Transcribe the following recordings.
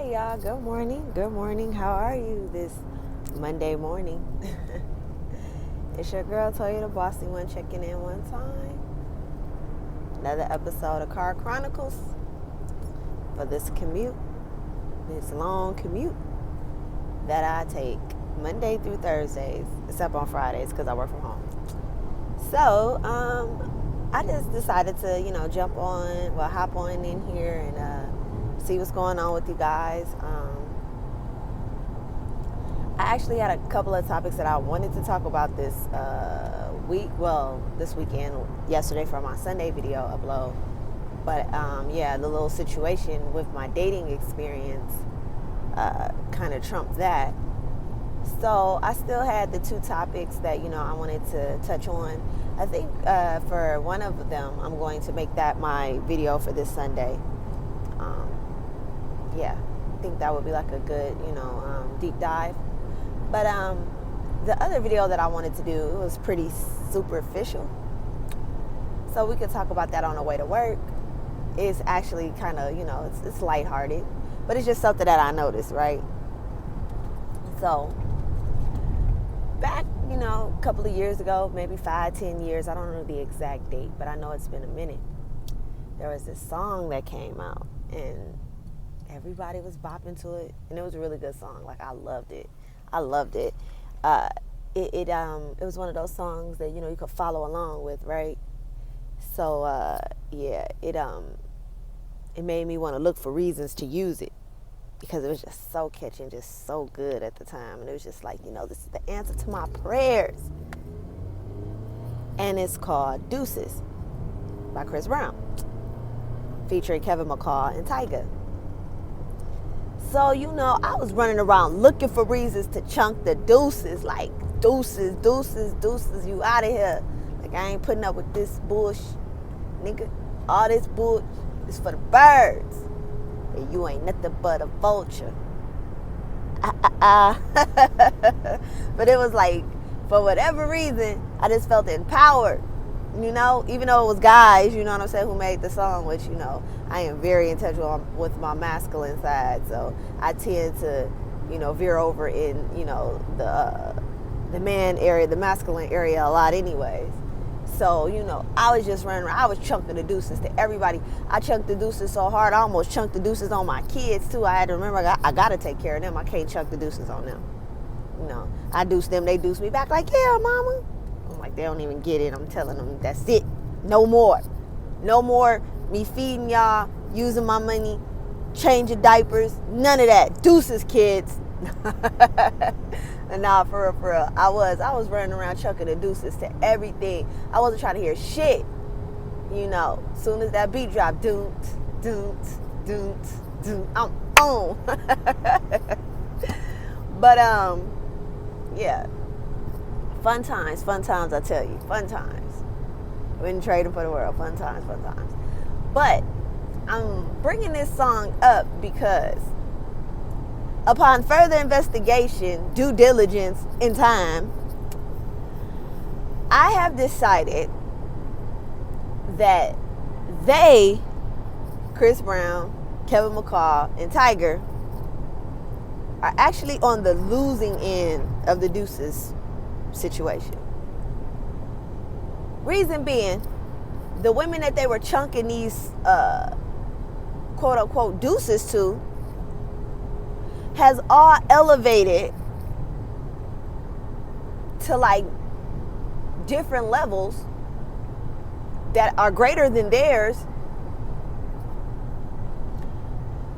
Hey y'all, good morning. Good morning. How are you this Monday morning? It's your girl Toya the Bossy One checking in one time. Another episode of Chronicles for this commute, this long commute that I take Monday through Thursdays, except on Fridays because I work from home. So, I just decided to, hop on in here and see what's going on with you guys. I actually had a couple of topics that I wanted to talk about this weekend, yesterday for my Sunday video upload. But the little situation with my dating experience kind of trumped that. So I still had the two topics that, I wanted to touch on. I think for one of them, I'm going to make that my video for this Sunday. I think that would be like a good, deep dive. But the other video that I wanted to do, it was pretty superficial. So we could talk about that on the way to work. It's actually kind of, it's lighthearted. But it's just something that I noticed, right? So back, a couple of years ago, maybe 5-10 years, I don't know the exact date, but I know it's been a minute. There was this song that came out, and everybody was bopping to it, and it was a really good song. Like, I loved it. It was one of those songs that you could follow along with, right? So it made me want to look for reasons to use it because it was just so catchy and just so good at the time, and it was just like, this is the answer to my prayers. And it's called Deuces by Chris Brown, featuring Kevin McCall and Tyga. So, I was running around looking for reasons to chunk the deuces, like deuces, you out of here. Like, I ain't putting up with this bullshit, nigga. All this bull is for the birds. And you ain't nothing but a vulture. But it was like, for whatever reason, I just felt empowered. Even though it was guys, who made the song, which, I am very in touch with my masculine side. So I tend to, veer over in, the man area, the masculine area a lot anyways. So, I was just running around. I was chunking the deuces to everybody. I chunked the deuces so hard, I almost chunked the deuces on my kids, too. I had to remember, I got to take care of them. I can't chunk the deuces on them. I deuce them, they deuce me back like, yeah, mama. I'm like, they don't even get it. I'm telling them, that's it. No more me feeding y'all, using my money, changing diapers, none of that. Deuces, kids. And now, for real, I was running around chucking the deuces to everything. I wasn't trying to hear shit. Soon as that beat dropped, doom, I'm on. But fun times, I tell you, fun times. Wouldn't trade them for the world. Fun times. But I'm bringing this song up because upon further investigation, due diligence, and time, I have decided that they, Chris Brown, Kevin McCall, and Tyga, are actually on the losing end of the deuces situation. Reason being, the women that they were chunking these quote unquote deuces to has all elevated to like different levels that are greater than theirs.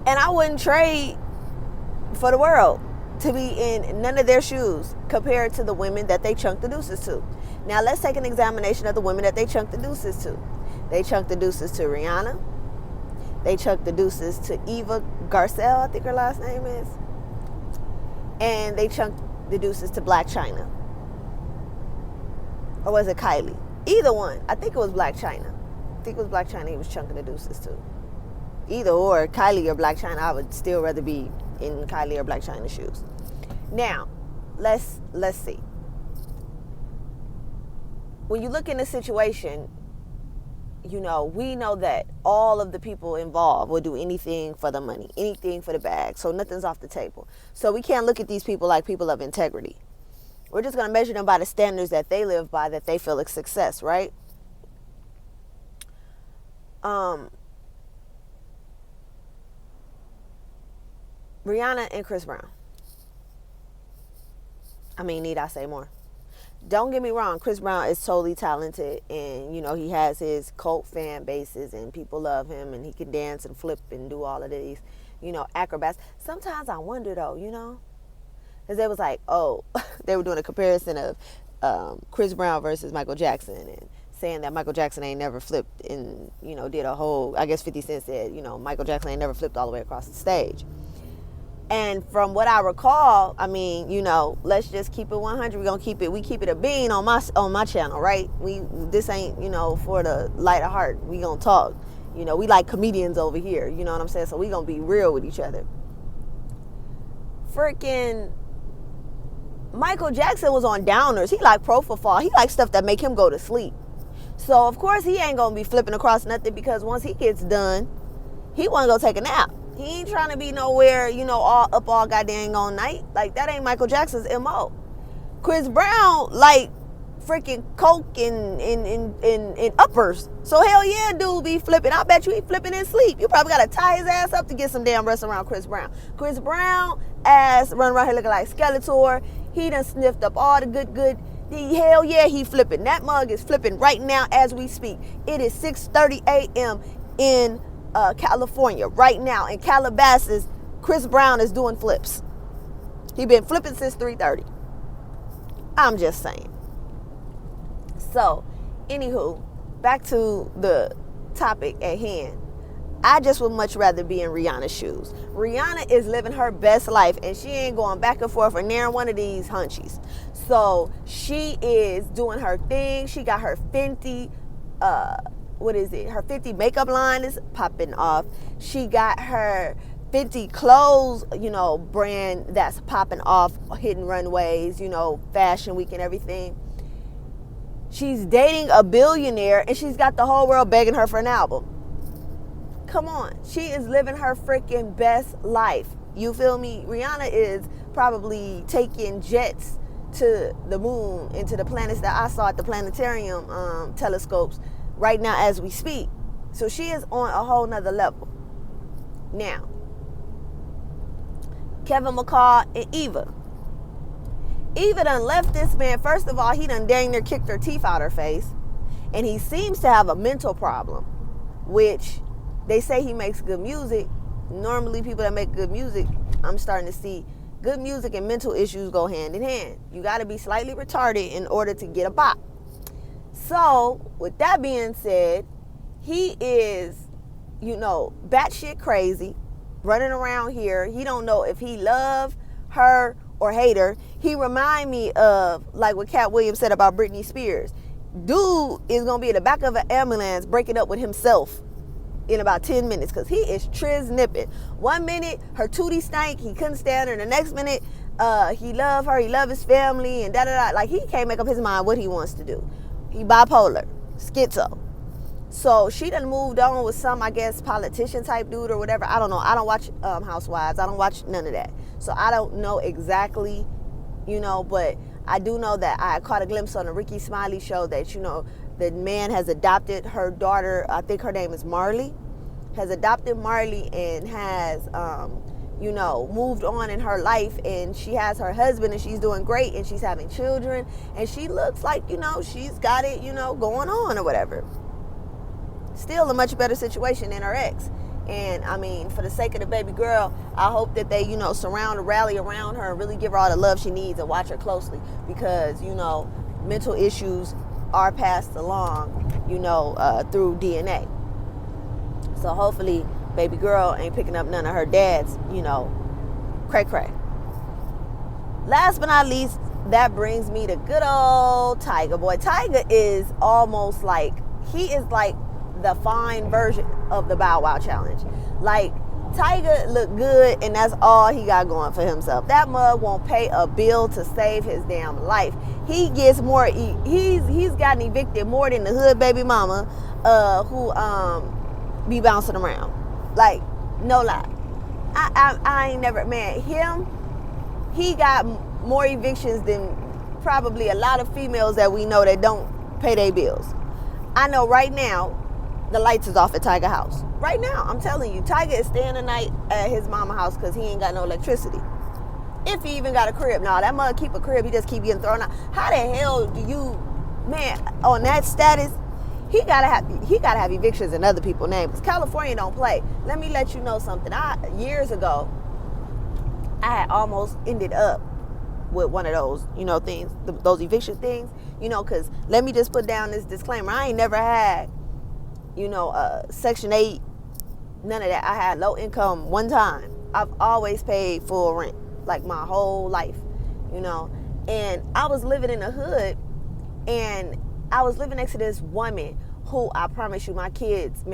And I wouldn't trade for the world to be in none of their shoes compared to the women that they chunked the deuces to. Now let's take an examination of the women that they chunked the deuces to. They chunked the deuces to Rihanna. They chunked the deuces to Eva Garcelle, I think her last name is. And they chunked the deuces to Black China. Or was it Kylie? Either one. I think it was Black China. He was chunking the deuces to. Either or, Kylie or Black China, I would still rather be in Kylie or Black China's shoes. Now, let's see. When you look in a situation, we know that all of the people involved will do anything for the money, anything for the bag. So nothing's off the table. So we can't look at these people like people of integrity. We're just going to measure them by the standards that they live by, that they feel is success, right? Rihanna and Chris Brown. I mean, need I say more? Don't get me wrong, Chris Brown is totally talented, and he has his cult fan bases and people love him, and he can dance and flip and do all of these acrobats. Sometimes I wonder though, because they was like, they were doing a comparison of Chris Brown versus Michael Jackson, and saying that Michael Jackson ain't never flipped, and did a whole, I guess 50 Cent said, Michael Jackson ain't never flipped all the way across the stage. And from what I recall, I mean, let's just keep it 100. We keep it a bean on my channel, right? This ain't, for the light of heart. We gonna talk. We like comedians over here, you know what I'm saying? So we gonna be real with each other. Freaking Michael Jackson was on downers. He like propofol. He like stuff that make him go to sleep. So of course he ain't gonna be flipping across nothing, because once he gets done, he wanna go take a nap. He ain't trying to be nowhere, all goddamn all night. Like, that ain't Michael Jackson's MO. Chris Brown, like, freaking coke and uppers. So, hell yeah, dude be flipping. I bet you he flipping in sleep. You probably got to tie his ass up to get some damn rest around Chris Brown. Chris Brown ass running around here looking like Skeletor. He done sniffed up all the good. Hell yeah, he flipping. That mug is flipping right now as we speak. It is 6:30 a.m. in California right now. In Calabasas, Chris Brown is doing flips. He been flipping since 3:30. I'm just saying. So, anywho, back to the topic at hand. I just would much rather be in Rihanna's shoes. Rihanna is living her best life, and she ain't going back and forth for near one of these hunchies. So she is doing her thing. She got her Fenty her Fenty makeup line is popping off. She got her Fenty clothes, brand that's popping off, hitting runways, fashion week and everything. She's dating a billionaire, and she's got the whole world begging her for an album. Come on. She is living her freaking best life. You feel me? Rihanna is probably taking jets to the moon, into the planets that I saw at the planetarium telescopes right now as we speak. So she is on a whole nother level. Now, Kevin McCall and Eva. Eva done left this man. First of all, he done dang near kicked her teeth out her face. And he seems to have a mental problem, which they say he makes good music. Normally people that make good music, I'm starting to see good music and mental issues go hand in hand. You got to be slightly retarded in order to get a bop. So, with that being said, he is, batshit crazy, running around here. He don't know if he love her or hate her. He remind me of, like what Cat Williams said about Britney Spears. Dude is going to be in the back of an ambulance breaking up with himself in about 10 minutes, because he is triz nipping. 1 minute, her tootie stank, he couldn't stand her. The next minute, he love her, he love his family, and da-da-da. Like, he can't make up his mind what he wants to do. He bipolar, schizo. So she done moved on with some, I guess, politician type dude or whatever. I don't know. I don't watch Housewives. I don't watch none of that. So I don't know exactly, but I do know that I caught a glimpse on the Ricky Smiley show that, the man has adopted her daughter. I think her name is Marley. Has adopted Marley and has, moved on in her life, and she has her husband, and she's doing great, and she's having children, and she looks like, she's got it, going on or whatever. Still a much better situation than her ex. And I mean, for the sake of the baby girl, I hope that they, surround and rally around her and really give her all the love she needs and watch her closely, because, mental issues are passed along, through DNA. So hopefully baby girl ain't picking up none of her dad's, cray-cray. Last but not least, that brings me to good old Tyga. Boy, Tyga is almost like, he is like the fine version of the Bow Wow Challenge. Like, Tiger look good, and that's all he got going for himself. That mug won't pay a bill to save his damn life. He gets more. He's gotten evicted more than the hood baby mama, who be bouncing around. Like, no lie. I ain't never, man. He got more evictions than probably a lot of females that we know that don't pay their bills. I know right now, the lights is off at Tiger house. Right now, I'm telling you, Tiger is staying the night at his mama house because he ain't got no electricity. If he even got a crib. Nah, that mother keep a crib. He just keep getting thrown out. How the hell do you, man, on that status, he gotta have evictions in other people's names. Because California don't play. Let me let you know something. Years ago, I had almost ended up with one of those, things, those eviction things, because let me just put down this disclaimer. I ain't never had, Section 8, none of that. I had low income one time. I've always paid full rent, like my whole life, and I was living in the hood, and I was living next to this woman who, I promise you, my kids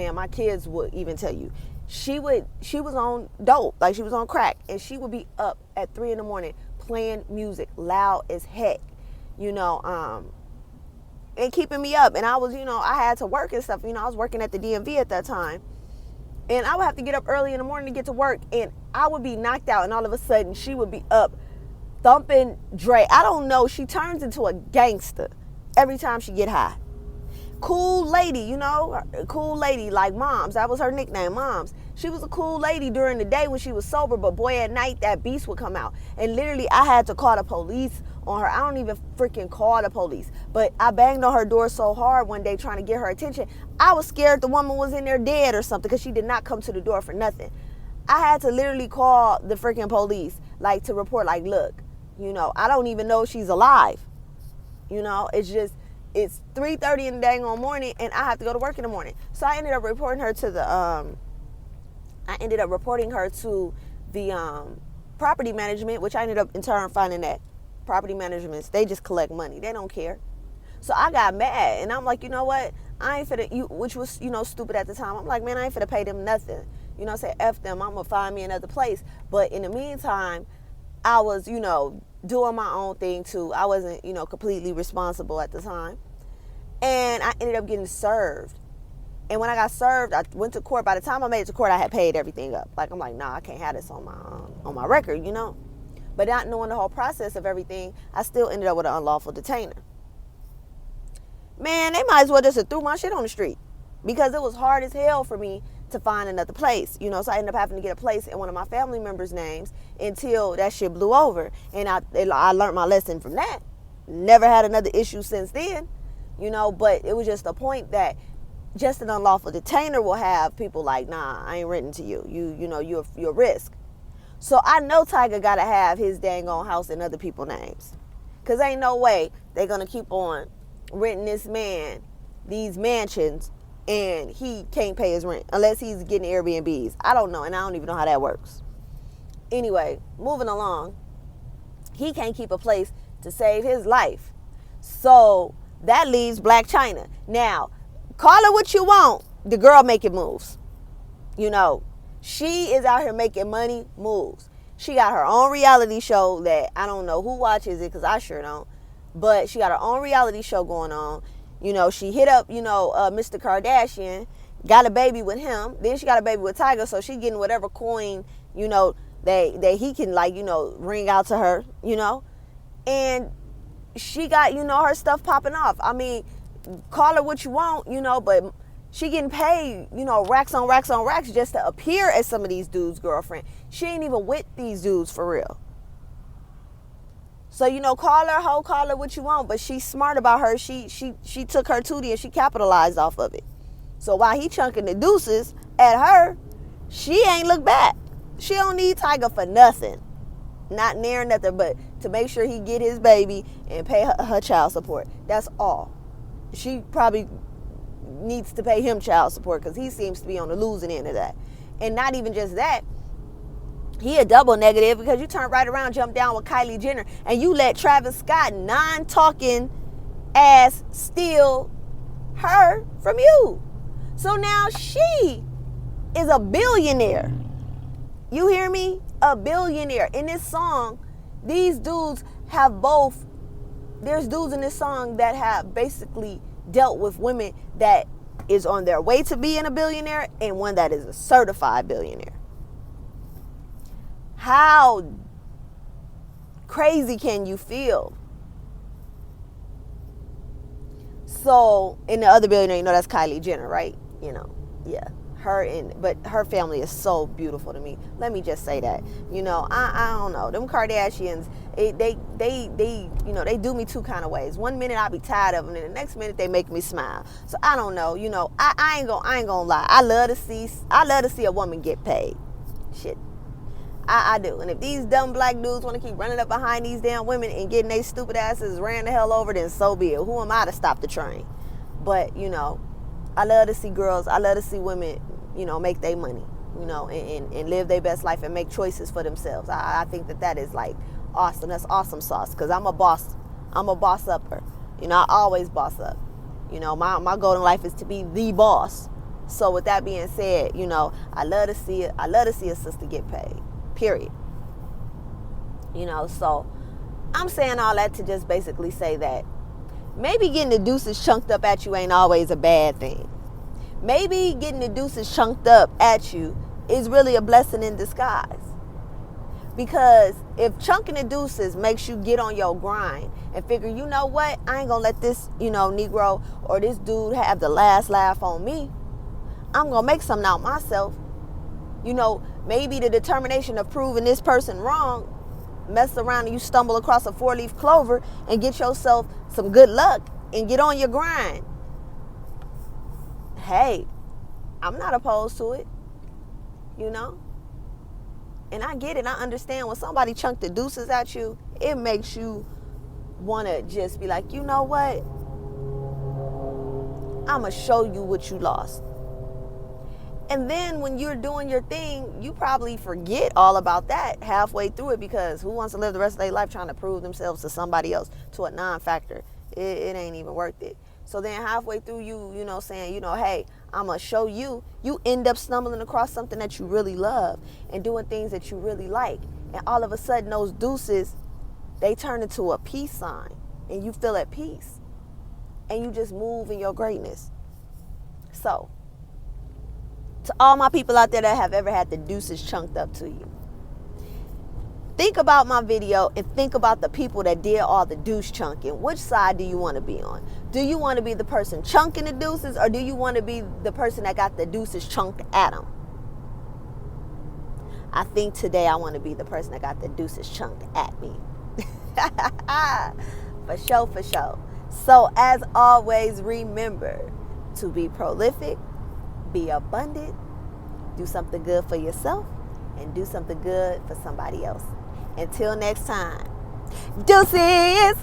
would even tell you, she was on dope, like she was on crack, and she would be up at 3 a.m. playing music loud as heck, and keeping me up. And I was, I had to work and stuff. I was working at the DMV at that time. And I would have to get up early in the morning to get to work. And I would be knocked out. And all of a sudden, she would be up thumping Dre. I don't know. She turns into a gangster every time she get high. Cool lady, cool lady like Moms. That was her nickname, Moms. She was a cool lady during the day when she was sober, but boy, at night, that beast would come out. And literally, I had to call the police on her. I don't even freaking call the police, but I banged on her door so hard one day trying to get her attention. I was scared the woman was in there dead or something because she did not come to the door for nothing. I had to literally call the freaking police, like, to report, like, look, I don't even know if she's alive. It's 3:30 in the dang on morning, and I have to go to work in the morning. So I ended up reporting her to the property management, which I ended up in turn finding that property managements, they just collect money. They don't care. So I got mad, and I'm like, you know what? I ain't finna, which was, stupid at the time. I'm like, man, I ain't finna pay them nothing. I say, F them, I'm gonna find me another place. But in the meantime, I was, doing my own thing too. I wasn't, completely responsible at the time. And I ended up getting served. And when I got served, I went to court. By the time I made it to court, I had paid everything up. Like, I'm like, nah, I can't have this on my record, But not knowing the whole process of everything, I still ended up with an unlawful detainer. Man, they might as well just have threw my shit on the street because it was hard as hell for me to find another place, So I ended up having to get a place in one of my family members' names until that shit blew over. And I learned my lesson from that. Never had another issue since then, But it was just the point that just an unlawful detainer will have people like, nah, I ain't written to you. You're a risk. So I know Tiger got to have his dang on house in other people's names. Because ain't no way they're going to keep on renting this man these mansions and he can't pay his rent unless he's getting Airbnbs. I don't know, and I don't even know how that works. Anyway, moving along, he can't keep a place to save his life. So that leaves Black China. Now, call it what you want, the girl making moves. She is out here making money moves. She got her own reality show that I don't know who watches it because I sure don't. But she got her own reality show going on. She hit up, Mr. Kardashian, got a baby with him. Then she got a baby with Tiger, so she getting whatever coin, that he can, like, ring out to her, And she got, her stuff popping off. I mean, call her what you want, but she getting paid, racks on racks on racks just to appear as some of these dudes' girlfriend. She ain't even with these dudes for real. So, call her hoe, call her what you want, but she's smart about her. She took her tootie and she capitalized off of it. So while he chunking the deuces at her, she ain't look back. She don't need Tiger for nothing. Not near nothing, but to make sure he get his baby and pay her child support. That's all. She probably needs to pay him child support because he seems to be on the losing end of that. And not even just that, he a double negative because you turn right around, jump down with Kylie Jenner, and you let Travis Scott non-talking ass steal her from you. So now she is a billionaire You hear me? A billionaire. In this song, these dudes have both. There's dudes in this song that have basically dealt with women that is on their way to being a billionaire and one that is a certified billionaire. How crazy can you feel? So, and the other billionaire, you know, that's Kylie Jenner, right? You know, yeah. But her family is so beautiful to me. Let me just say that. You know, I don't know. Them Kardashians, they you know, they do me two kind of ways. One minute I'll be tired of them, and the next minute they make me smile. So I don't know. You know, I ain't gonna lie. I love to see a woman get paid. Shit. I do. And if these dumb black dudes want to keep running up behind these damn women and getting their stupid asses ran the hell over, then so be it. Who am I to stop the train? But, you know, I love to see girls, I love to see women, you know, make their money, you know, and live their best life and make choices for themselves. I think that is like awesome. That's awesome sauce, because I'm a boss. I'm a boss upper. You know, I always boss up. You know, my goal in life is to be the boss. So with that being said, you know, I love to see a sister get paid. Period. You know, so I'm saying all that to just basically say that maybe getting the deuces chunked up at you ain't always a bad thing. Maybe getting the deuces chunked up at you is really a blessing in disguise. Because if chunking the deuces makes you get on your grind and figure, you know what, I ain't gonna let this, you know, Negro or this dude have the last laugh on me. I'm gonna make something out myself. You know, maybe the determination of proving this person wrong, mess around and you stumble across a 4-leaf clover and get yourself some good luck and get on your grind. Hey, I'm not opposed to it, you know? And I get it. I understand when somebody chunked the deuces at you, it makes you want to just be like, you know what? I'm going to show you what you lost. And then when you're doing your thing, you probably forget all about that halfway through it, because who wants to live the rest of their life trying to prove themselves to somebody else, to a non-factor? It ain't even worth it. So then halfway through you know, saying, you know, hey, I'm going to show you, you end up stumbling across something that you really love and doing things that you really like. And all of a sudden those deuces, they turn into a peace sign and you feel at peace and you just move in your greatness. So, to all my people out there that have ever had the deuces chunked up to you, think about my video and think about the people that did all the deuce chunking. Which side do you want to be on? Do you want to be the person chunking the deuces, or do you want to be the person that got the deuces chunked at them? I think today I want to be the person that got the deuces chunked at me. For sure, for sure. So as always, remember to be prolific, be abundant, do something good for yourself, and do something good for somebody else. Until next time, deuces!